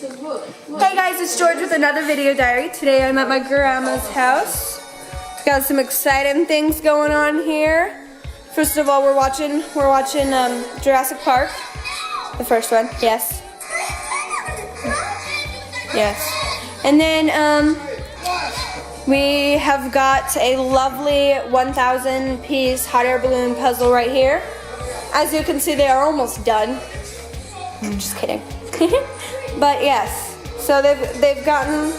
Hey guys, it's George with another video diary. Today I'm at my grandma's house. Got some exciting things going on here. First of all, we're watching Jurassic Park, the first one. Yes. Yes. And then we have got a lovely 1,000 piece hot air balloon puzzle right here. As you can see, they are almost done. I'm just kidding. But yes, so they've gotten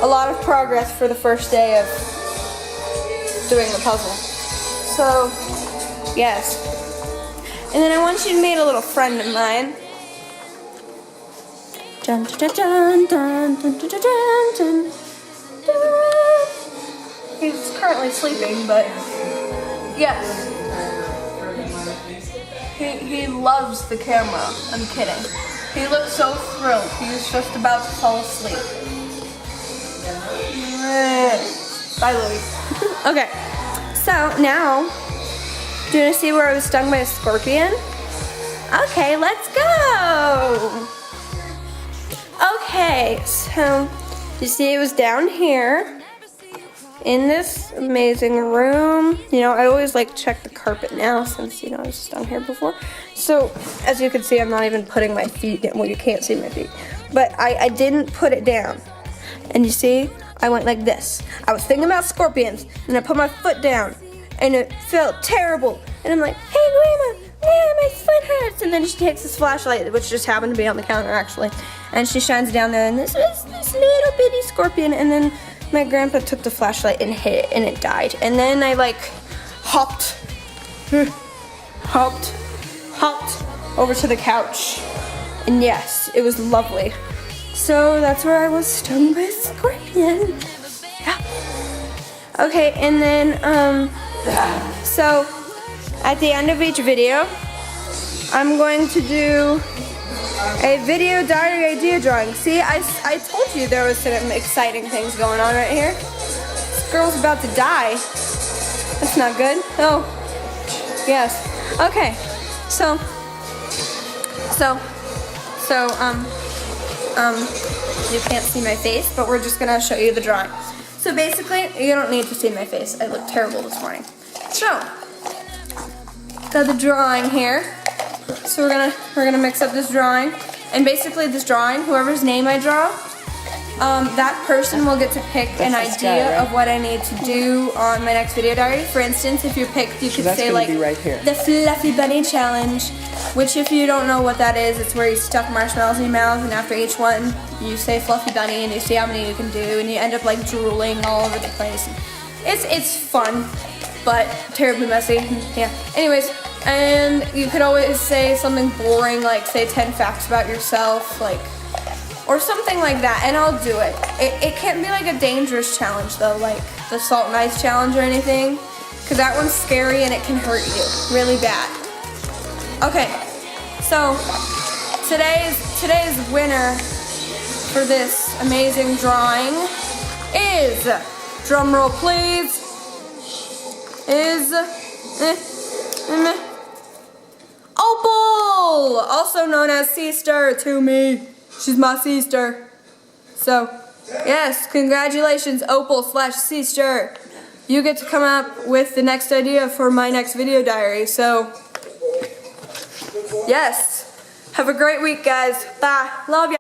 a lot of progress for the first day of doing the puzzle. So yes, and then I want you to meet a little friend of mine. Dun, dun, dun, dun, dun, dun, dun, dun, dun. He's currently sleeping, but yes, he loves the camera. I'm kidding. He looks so thrilled. He's just about to fall asleep. Bye, Louie. Okay, so now, do you want to see where I was stung by a scorpion? Okay, let's go. Okay, so you see it was down here in this amazing room. You know, I always like check the carpet now since, you know, I was stung here before. So, as you can see, I'm not even putting my feet down. Well, you can't see my feet. But I didn't put it down. And you see, I went like this. I was thinking about scorpions, and I put my foot down, and it felt terrible. And I'm like, hey, Grandma, my foot hurts. And then she takes this flashlight, which just happened to be on the counter, actually. And she shines down there, and this was this little bitty scorpion. And then my grandpa took the flashlight and hit it, and it died. And then I like hopped over to the couch. And yes, it was lovely. So that's where I was stung by a scorpion. Yeah. Okay, and then so at the end of each video, I'm going to do a video diary idea drawing. See, I told you there was some exciting things going on right here. This girl's about to die. That's not good. Oh, yes. Okay, so you can't see my face, but we're just gonna show you the drawing. So basically, you don't need to see my face. I look terrible this morning. So, got the drawing here. So we're gonna mix up this drawing, and basically this drawing, whoever's name I draw, that person will get to pick an idea of what I need to do on my next video diary. For instance, if you're picked, you could say like the Fluffy Bunny Challenge, which if you don't know what that is, it's where you stuff marshmallows in your mouth, and after each one, you say Fluffy Bunny, and you see how many you can do, and you end up like drooling all over the place. It's fun, but terribly messy. Yeah. Anyways. And you could always say something boring, like say 10 facts about yourself, like, or something like that, and I'll do it. It can't be like a dangerous challenge though, like the salt and ice challenge or anything, because that one's scary and it can hurt you really bad. Okay, so today's winner for this amazing drawing is, drum roll please, is Opal, also known as Sister to me. She's my sister. So, yes, congratulations, Opal/Sister. You get to come up with the next idea for my next video diary. So, yes, have a great week, guys. Bye. Love ya.